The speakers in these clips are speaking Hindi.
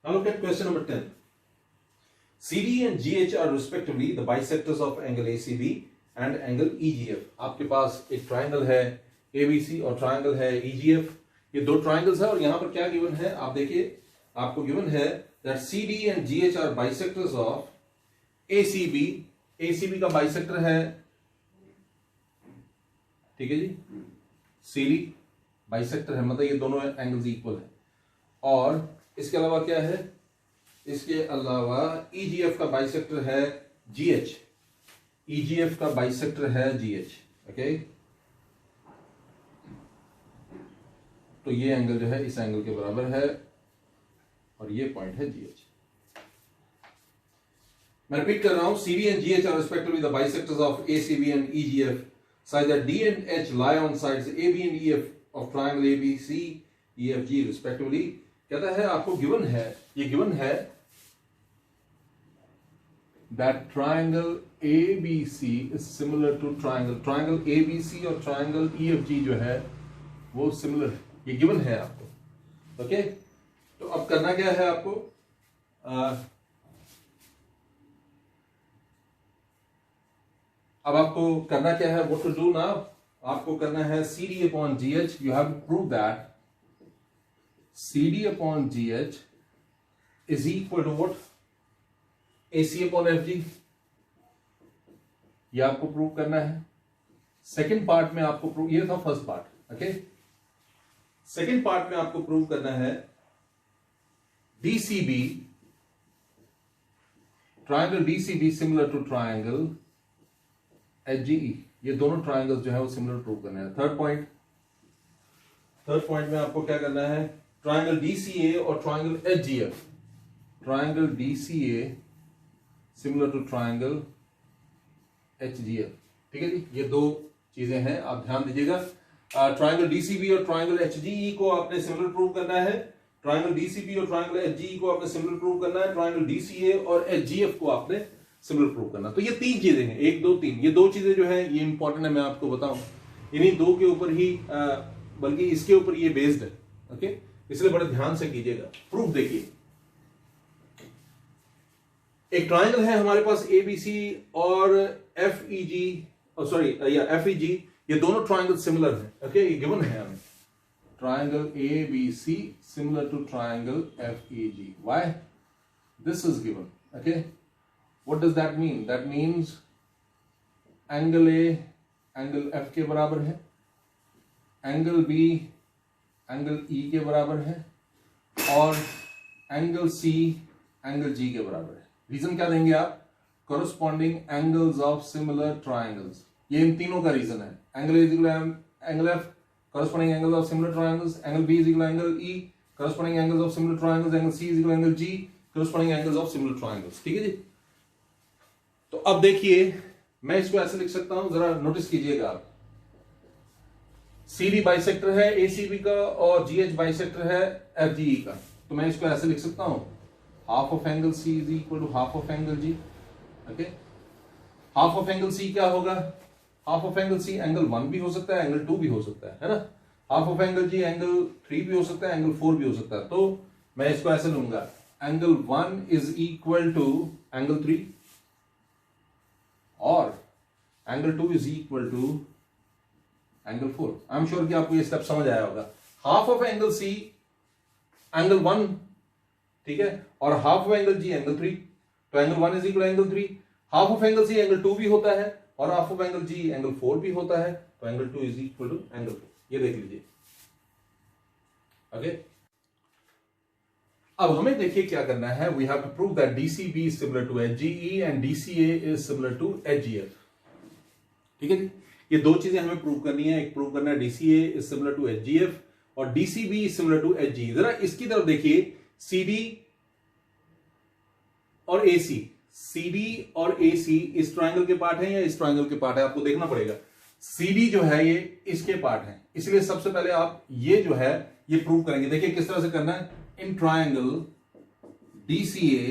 Now look at question number 10. CD and GH are respectively the bisectors of angle ACB and angle EGF. आपके पास एक ट्राइंगल है ABC और ट्राइंगल है EGF. ये दो ट्राइंगल्स है और यहां पर क्या गिवन है आप देखिए, आपको गिवन है that CD and GH are bisectors of ACB. ACB का बाइसेक्टर है, ठीक है जी, CD बाइसेक्टर है, मतलब ये दोनों एंगल्स इक्वल है. और इसके अलावा क्या है, इसके अलावा EGF का बाइसेक्टर है GH. EGF का बाइसेक्टर है GH. ओके, तो ये एंगल जो है इस एंगल के बराबर है और ये पॉइंट है GH. मैं रिपीट कर रहा हूं, CD and GH are respectively the bisectors of ACB and EGF such that D and H lie on sides AB and EF of triangle ABC EFG respectively. कहता है आपको गिवन है, ये गिवन है that triangle ABC is similar to triangle ABC और triangle EFG जो है वो सिमिलर है, ये गिवन है आपको. ओके, तो अब करना क्या है आपको, अब आपको करना क्या है, what to do now, आपको करना है CD upon GH. you have to prove that CD upon GH is equal to what, AC upon FG. ये आपको प्रूव करना है. सेकेंड पार्ट में आपको प्रूव, ये था first part. Okay, second part में आपको प्रूव करना है DCB, triangle DCB similar to triangle HGE. ये दोनों ट्राइंगल्स जो है वो सिमिलर प्रूव करना है. थर्ड पॉइंट में आपको क्या करना है, ट्राइंगल DCA और triangle HGF. Triangle DCA similar to triangle HGF. ठीक है जी, ये दो चीजें हैं, आप ध्यान दीजिएगा. ट्राइंगल DCB और ट्राइंगल HGE को आपने सिमिलर प्रूव करना है. ट्राइंगल DCB और ट्राइंगल HGE को आपने सिमिलर प्रूव करना है. ट्राइंगल DCA और HGF को आपने सिमिलर प्रूव करना. तो ये तीन चीजें हैं, 1 2 3. ये दो चीजें जो है ये इंपॉर्टेंट है, मैं आपको बताऊं. इन्हीं दो के ऊपर ही बल्कि इसके ऊपर ये बेस्ड है. ओके, इसलिए बड़े ध्यान से कीजिएगा. प्रूफ देखिए, एक ट्राइंगल है हमारे पास ABC और FEG, FEG. ये दोनों ट्राइंगल सिमिलर हैं. ओके, ये गिवन है हमें, triangle ABC similar to triangle FEG. Why this is given. Okay, what does that mean? That means angle A angle F के बराबर है, एंगल B एंगल E के बराबर है और एंगल C एंगल G के बराबर है. रीजन क्या देंगे आप, corresponding angles of similar triangles. ये इन तीनों का रीजन है. Angle A is equal to angle F, corresponding angles of similar triangles. Angle B is equal to angle E, corresponding angles of similar triangles. Angle C is equal to angle G, corresponding angles of similar triangles. ठीक है जी. तो अब देखिए, मैं इसको ऐसे लिख सकता हूं, जरा नोटिस कीजिएगा आप. CD बाइसेक्टर है ACB का और GH बाइसेक्टर है FGE का. तो मैं इसको ऐसे लिख सकता हूं, half of angle C is equal to half of angle G. Okay, half of angle C क्या होगा, half of angle C angle 1 भी हो सकता है, एंगल 2 भी हो सकता है ना. Half of angle G angle 3 भी हो सकता है, एंगल 4 भी हो सकता है. तो मैं इसको ऐसे लूंगा, angle 1 is equal to angle 3 और angle 2 is equal to angle 4. I am sure कि आपको ये स्टेप समझ आया होगा. Half of angle C angle 1, ठीक है, और half of angle G angle 3. तो angle 1 is equal angle 3. Half of angle C angle 2 भी होता है और half of angle G angle 4 भी होता है. तो angle 2 is equal to angle 4. ये देख लीजिए. ओके, अब हमें देखिए क्या करना है. We have to prove that DCB is similar to HGE and DCA is similar to HGF. ठीक है जी, ये दो चीजें हमें प्रूव करनी है. एक प्रूव करना है DCA is similar to HGF और DCB is similar to HGE. जरा इसकी तरफ देखिए, CD और AC. CD और AC इस ट्राइंगल के पार्ट है या इस ट्राइंगल के पार्ट है, आपको देखना पड़ेगा. CD जो है ये इसके पार्ट है, इसलिए सबसे पहले आप ये जो है ये प्रूव करेंगे. देखिए किस तरह से करना है. इन triangle DCA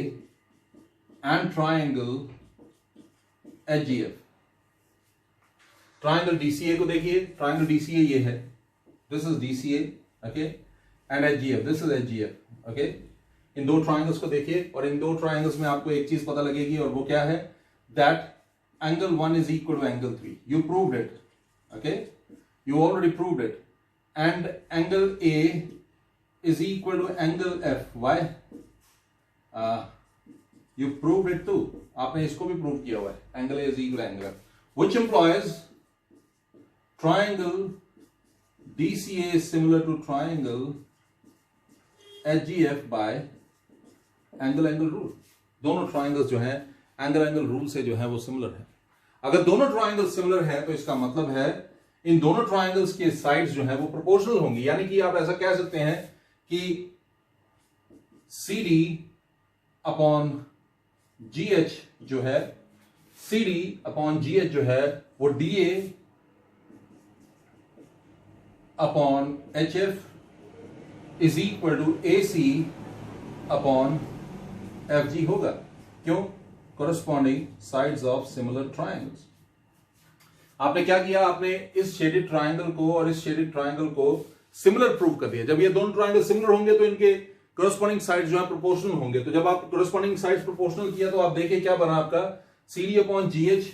and triangle HGF. Triangle DCA को देखिए, ट्राइंगल DCA ये है, this is DCA, okay, and HGF, this is HGF. Okay, इन दो ट्राइंगल्स को देखिए और इन दो ट्राइंगल्स में आपको एक चीज पता लगेगी और वो क्या है, that angle 1 is equal to angle 3. You proved it. Okay, you already proved it. And angle A is equal to angle F. Why? You proved it too. आपने इसको भी प्रूव किया हुआ है. Angle A is equal to angle F, which implies triangle DCA is similar to triangle HGF by angle rule. दोनों ट्राइंगल्स जो हैं एंगल रूल से जो है वो सिमिलर है. अगर दोनों ट्राइंगल सिमिलर है तो इसका मतलब है इन दोनों ट्राइंगल्स के साइड्स जो है वो प्रोपोर्शनल होंगी. यानी कि आप ऐसा कह सकते हैं कि CD अपॉन GH जो है, CD अपॉन GH जो है वो DA upon HF is equal to AC upon FG होगा. क्यों? Corresponding sides of similar triangles. आपने क्या किया, आपने इस शेडेड ट्राइंगल को और इस शेडेड ट्राइंगल को सिमिलर प्रूव कर दिया. जब ये दोनों ट्राइंगल सिमिलर होंगे तो इनके कोरस्पॉन्डिंग साइड्स जो है प्रोपोर्शनल होंगे. तो जब आप कोरस्पॉन्डिंग साइड्स प्रोपोर्शनल किया तो आप देखिए क्या बना आपका, CD upon GH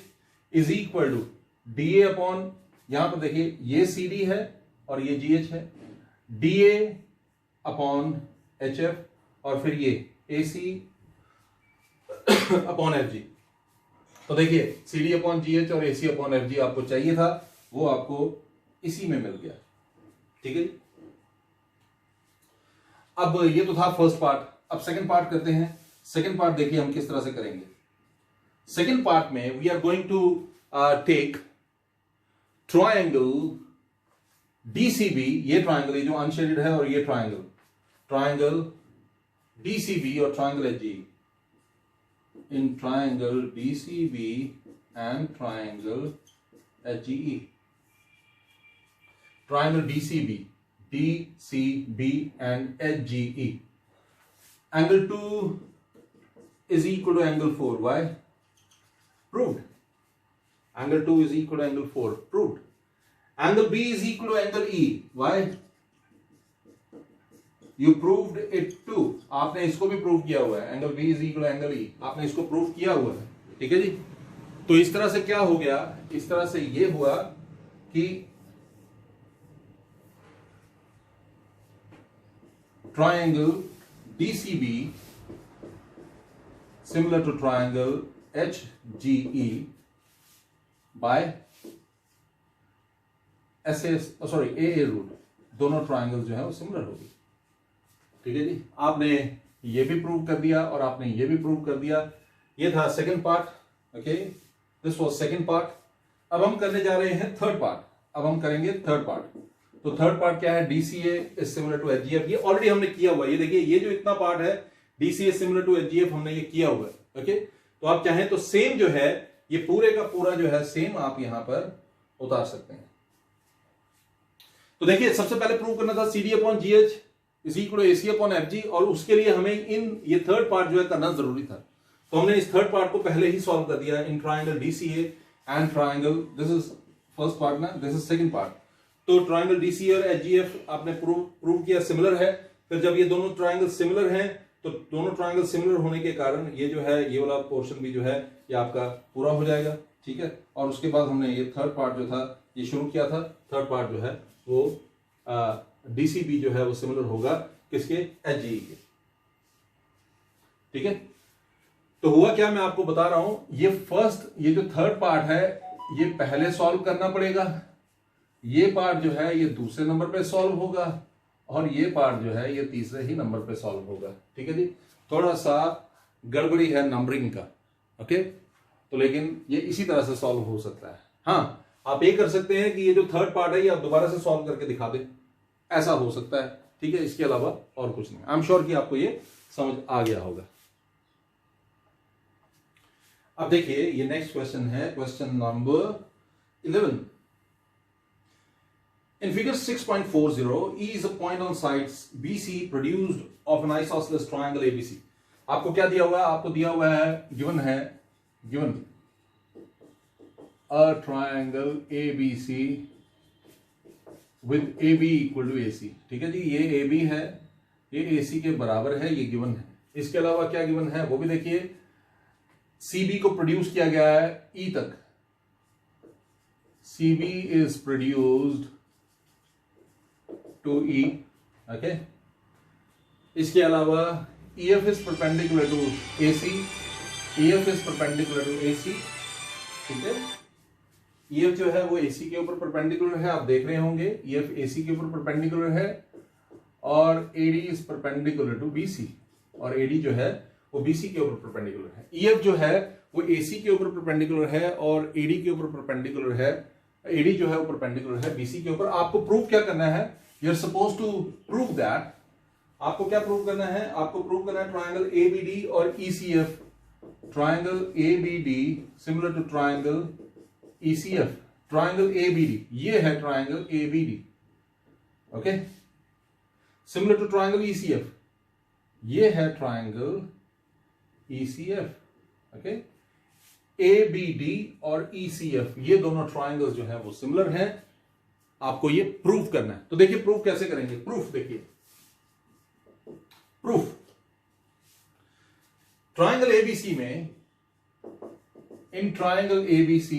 is equal to DA upon, यहां पर देखिए ये CD है और ये GH है, DA अपॉन HF और फिर ये AC अपॉन FG. तो देखिए CD अपॉन GH और AC अपॉन FG आपको चाहिए था, वो आपको इसी में मिल गया. ठीक है. अब ये तो था फर्स्ट पार्ट. अब सेकंड पार्ट करते हैं. सेकंड पार्ट देखिए हम किस तरह से करेंगे. सेकंड पार्ट में we are going to take triangle DCB. ये ट्राइंगल ये जो अनशेडेड है और ये ट्राइंगल DCB और triangle HG. In triangle DCB and triangle HGE. Triangle DCB and HGE. Angle 2 is equal to angle 4. Why? Proved. Angle 2 is equal to angle 4. Proved. Angle B is equal to angle E. Why? You proved it too. आपने इसको भी प्रूव किया हुआ है. Angle B is equal to angle E. आपने इसको प्रूव किया हुआ है. ठीक है जी. तो इस तरह से क्या हो गया, इस तरह से ये हुआ कि triangle DCB similar to triangle HGE by AA rule. दोनों ट्राइंगल जो है वो सिमिलर होगी. ठीक है जी. आपने ये भी प्रूव कर दिया और आपने ये भी प्रूव कर दिया. ये था second part. Okay, this was second part. अब हम करने जा रहे हैं थर्ड पार्ट. अब हम करेंगे थर्ड पार्ट. तो थर्ड पार्ट क्या है, DCA is similar to HGF. ये ऑलरेडी हमने किया हुआ है. ये देखिए ये जो इतना पार्ट है DCA सिमिलर टू HGF हमने ये किया हुआ है. ओके, तो आप चाहें तो सेम जो है ये पूरे का पूरा जो है सेम आप यहां पर उतार सकते हैं. तो देखिए सबसे पहले प्रूव करना था CD upon GH is equal to AC upon FG और उसके लिए हमें ये थर्ड पार्ट जो है करना जरूरी था. तो हमने इस थर्ड पार्ट को पहले ही सॉल्व कर दिया इन triangle DCA and triangle, this is first part ना, दिस इज सेकंड पार्ट. तो ट्राइंगल DCA और HGF आपने प्रूव किया सिमिलर है. फिर जब ये दोनों ट्राइंगल सिमिलर हैं तो दोनों ट्राइंगल सिमिलर होने के कारण ये जो है ये वाला पोर्शन भी जो है ये आपका पूरा हो जाएगा. ठीक है. और उसके बाद हमने ये थर्ड पार्ट जो था ये शुरू किया था. थर्ड पार्ट जो है वो DCB जो है वो सिमिलर होगा किसके, HGE के. ठीक है. तो हुआ क्या मैं आपको बता रहा हूं, ये जो थर्ड पार्ट है ये पहले सॉल्व करना पड़ेगा. ये पार्ट जो है ये दूसरे नंबर पे सॉल्व होगा और ये पार्ट जो है ये तीसरे ही नंबर पे सॉल्व होगा. ठीक है जी. थोड़ा सा गड़बड़ी है नंबरिंग का. ओके, तो लेकिन ये इसी तरह से सॉल्व हो सकता है. हाँ, आप ये कर सकते हैं कि ये जो थर्ड पार्ट है ये आप दोबारा से सॉल्व करके दिखा दें, ऐसा हो सकता है. ठीक है, इसके अलावा और कुछ नहीं. आई एम श्योर कि आपको ये समझ आ गया होगा. अब देखिए ये नेक्स्ट क्वेश्चन है, question number 11. In figure 6.40, E is a point on sides BC produced of an isosceles triangle ABC. आपको क्या दिया हुआ है, आपको दिया हुआ है given a triangle ABC with AB equal to AC. ठीक है जी. ये AB है ये AC के बराबर है, ये गिवन है। इसके अलावा क्या गिवन है वो भी देखिए। CB को प्रोड्यूस किया गया है E तक, CB is produced to E, okay. इसके अलावा EF is perpendicular to AC, EF is perpendicular to AC, ठीक है। EF जो है वो AC के ऊपर परपेंडिकुलर है, आप देख रहे होंगे EF AC के ऊपर परपेंडिकुलर है, और AD is perpendicular to BC, और AD जो है वो BC के ऊपर परपेंडिकुलर है। EF जो है वो AC के ऊपर परपेंडिकुलर है और AD के ऊपर परपेंडिकुलर है, AD जो है वो परपेंडिकुलर है BC के ऊपर। आपको प्रूव क्या करना है, you are suppose to prove that, आपको क्या प्रूव करना है, आपको प्रूव करना है ट्राइंगल ABD और ECF, triangle ABD similar to triangle ECF, triangle ABD, ये है triangle ABD, okay, similar to triangle ECF, ये है ट्राइंगल ECF, ओके। ABD और ECF ये दोनों ट्राइंगल्स जो है वो सिमिलर हैं, आपको ये प्रूव करना है। तो देखिए प्रूफ कैसे करेंगे, प्रूफ देखिए, प्रूफ ट्राइंगल ABC में, in triangle ABC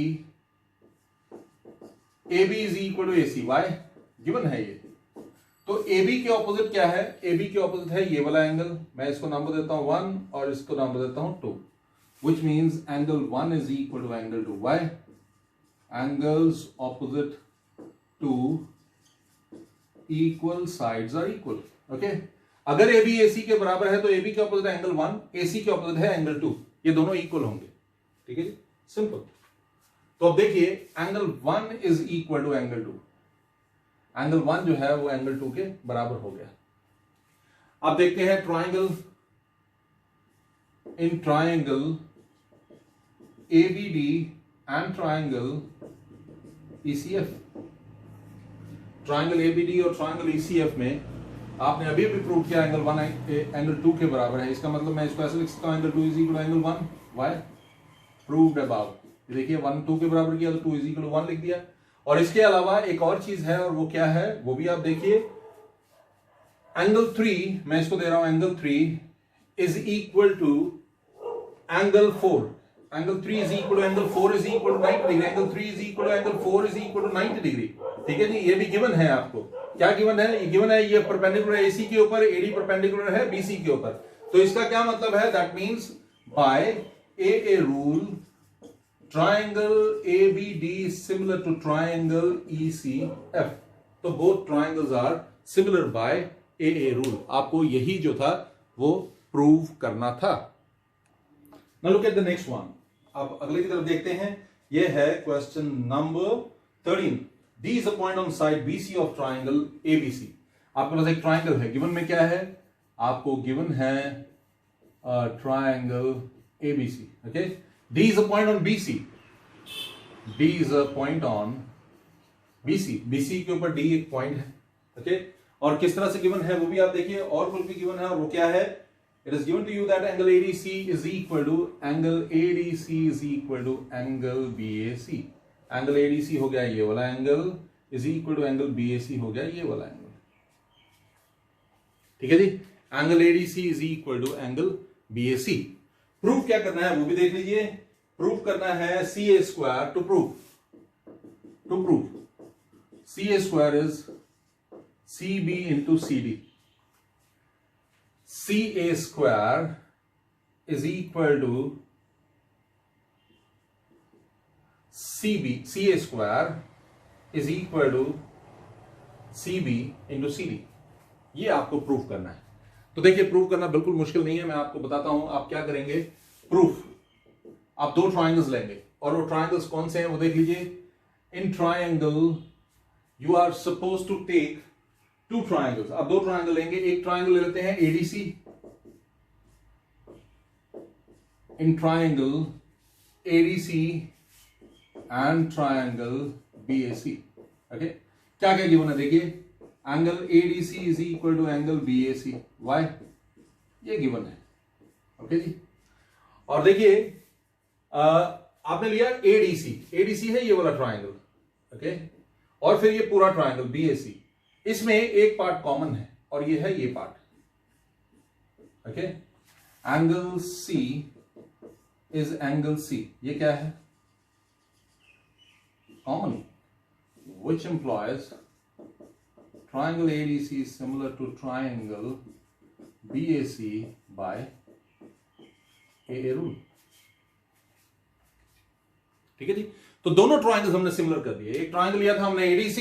AB is equal to AC, why given है ये। तो AB के ऑपोजिट क्या है, AB के ऑपोजिट है ये वाला एंगल, मैं इसको नंबर देता हूं 1 और इसको नंबर देता हूं 2, which means angle 1 is equal to angle 2. Why? Angles opposite to equal sides are equal. Okay? अगर AB AC के बराबर है तो AB के ऑपोजिट एंगल 1, AC के ऑपोजिट है एंगल 2, ये दोनों इक्वल होंगे, ठीक है जी, सिंपल। तो अब देखिए angle 1 is equal to angle 2, angle 1 जो है वो एंगल 2 के बराबर हो गया। अब देखते हैं triangle, in triangle ABD and triangle ECF, triangle ABD और ट्राइंगल ECF में आपने अभी भी प्रूव किया एंगल 1 एंगल 2 के बराबर है, इसका मतलब मैं इसको ऐसे लिख सकता हूं angle 2 is equal to angle 1, why proved above. देखिए 1 2 के बराबर किया तो 2 इज इक्वल टू 1 लिख दिया। और इसके अलावा एक और चीज है, और वो क्या है वो भी आप देखिए, एंगल 3, मैं इसको दे रहा हूं angle 3 is equal to angle 4, angle 3 is equal to angle 4 is equal to 90 degree, angle 3 is equal to angle 4 is equal to 90 degree, ठीक है जी। ये भी गिवन है आपको, क्या गिवन है, ये गिवन है, ये परपेंडिकुलर है AC के ऊपर, AD परपेंडिकुलर है BC के ऊपर। तो इसका क्या मतलब है, that means by AA rule triangle ABD similar to triangle ECF, तो both triangles are similar by AA rule। आपको यही जो था वो प्रूव करना था। Now look at the next one। अब अगले की तरफ देखते हैं, ये है question number 13। D is a point on side BC of triangle ABC। आपके पास एक ट्राइंगल है, गिवन में क्या है, आपको गिवन है triangle ABC, okay. D is a point on BC, D is a point on BC, BC के ऊपर D एक पॉइंट है, ओके। और किस तरह से गिवन है वो भी आप देखिए, और कुल भी गिवन है, और वो क्या है, it is given to you that angle ADC is equal to angle BAC। Angle ADC हो गया ये वाला angle, is equal to angle BAC हो गया ये वाला एंगल, ठीक है जी। Angle ADC is equal to angle BAC। Proof क्या करना है वो भी देख लीजिए, प्रूफ करना है CA square, to proof CA square is CB into CD, CA square is equal to CA square is equal to CB into CD, ये आपको प्रूफ करना है। तो देखिए प्रूफ करना बिल्कुल मुश्किल नहीं है, मैं आपको बताता हूं आप क्या करेंगे। प्रूफ, आप दो ट्राइंगल्स लेंगे, और वो ट्राइंगल्स कौन से हैं वो देख लीजिए। In triangle you are suppose to take two triangles, आप दो ट्राइंगल लेंगे, एक ट्राइंगल ले लेते हैं ADC, in triangle ADC and triangle BAC, okay. क्या क्या गिवन है देखिए, angle ADC is equal to angle BAC, why ये गिवन है, ओके जी। और देखिए आपने लिया ADC है ये वाला ट्राइंगल, ओके, और फिर ये पूरा ट्राइंगल BAC, इसमें एक पार्ट कॉमन है और ये है ये part, okay, angle C is angle C, ये क्या है? Common, which implies triangle ADC is similar to triangle BAC by AA rule. ठीक है जी, तो दोनों ट्राइंगल्स हमने सिमिलर कर दिए। एक ट्राइंगल लिया था हमने ADC,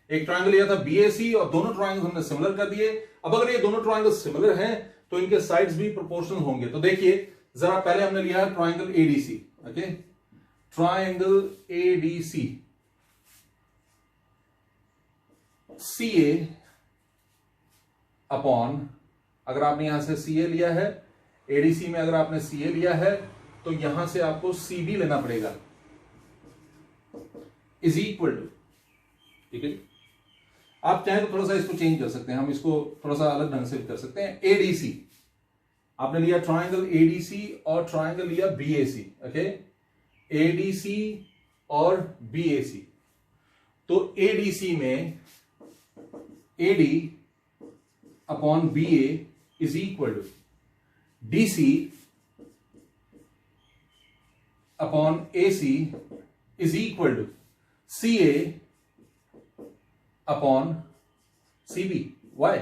एक ट्राइंगल लिया था BAC, और दोनों ट्राइंगल्स हमने सिमिलर कर दिए। अब अगर ये दोनों ट्राइंगल्स सिमिलर हैं तो इनके साइड्स भी प्रोपोर्शनल होंगे। तो देखिए जरा, पहले हमने लिया triangle ADC, okay, triangle ADC CA upon, अगर आपने यहां से CA लिया है, ADC में अगर आपने CA लिया है तो यहां से आपको CB लेना पड़ेगा, इज इक्वल टू, ठीक है जी। आप चाहें तो थोड़ा सा इसको चेंज कर सकते हैं, हम इसको थोड़ा सा अलग ढंग से कर सकते हैं। ADC, आपने लिया ट्राइंगल ADC और ट्राइंगल लिया BAC, ओके, ADC और BAC। तो ADC में AD upon BA is equal to DC upon AC is equal to CA upon CB. Why?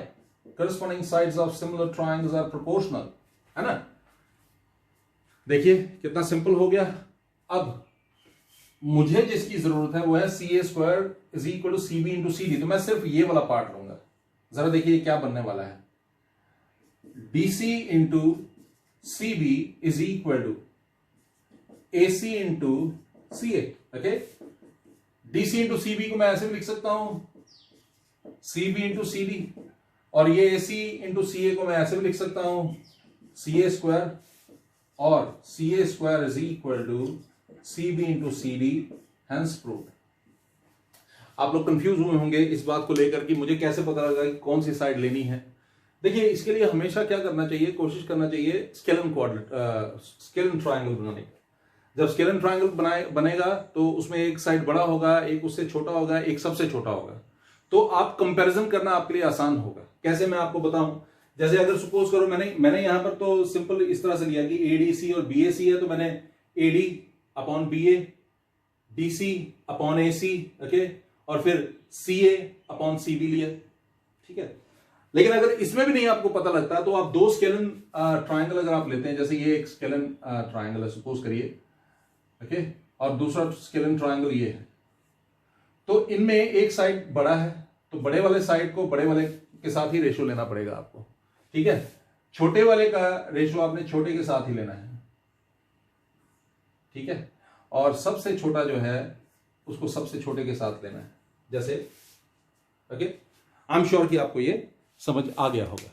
Corresponding sides of similar triangles are proportional, है ना? देखिए कितना सिंपल हो गया। अब मुझे जिसकी जरूरत है वो है CA square is equal to CB into CD, तो मैं सिर्फ ये वाला पार्ट लूंगा। जरा देखिए क्या बनने वाला है, DC into CB is equal to AC into CA, okay. DC into CB को मैं ऐसे भी लिख सकता हूं, CB इंटू CD, और ये AC इंटू CA को मैं ऐसे भी लिख सकता हूं, CA स्क्वायर, और CA square is equal to CB into CD, hence proved. आप लोग कंफ्यूज हुए होंगे इस बात को लेकर कि मुझे कैसे पता लगा कि कौन सी साइड लेनी है। देखिए इसके लिए हमेशा क्या करना चाहिए, कोशिश करना चाहिए स्केलन ट्राइंगल बनाने की। जब स्केलन ट्राइंगल बनेगा तो उसमें एक साइड बड़ा होगा, एक उससे छोटा होगा, एक सबसे छोटा होगा, तो आप कंपैरिजन करना आपके लिए आसान होगा। कैसे, मैं आपको बताऊं, जैसे अगर सपोज करो मैंने यहां पर तो सिंपल इस तरह से लिया कि ADC और BAC है, तो मैंने AD upon BA, DC upon AC, okay, और फिर CA अपॉन CB लिया, ठीक है। लेकिन अगर इसमें भी नहीं आपको पता लगता तो आप दो स्केलन ट्राइंगल अगर आप लेते हैं, जैसे ये एक स्केलन ट्राइंगल है सपोज करिए, ओके, और दूसरा स्केलन ट्राइंगल ये है, तो इनमें एक साइड बड़ा है तो बड़े वाले साइड को बड़े वाले के साथ ही रेशो लेना पड़ेगा आपको, ठीक है। छोटे वाले का रेशो आपने छोटे के साथ ही लेना है, ठीक है, और सबसे छोटा जो है उसको सबसे छोटे के साथ लेना है, जैसे, ओके। आई एम श्योर कि आपको ये समझ आ गया होगा।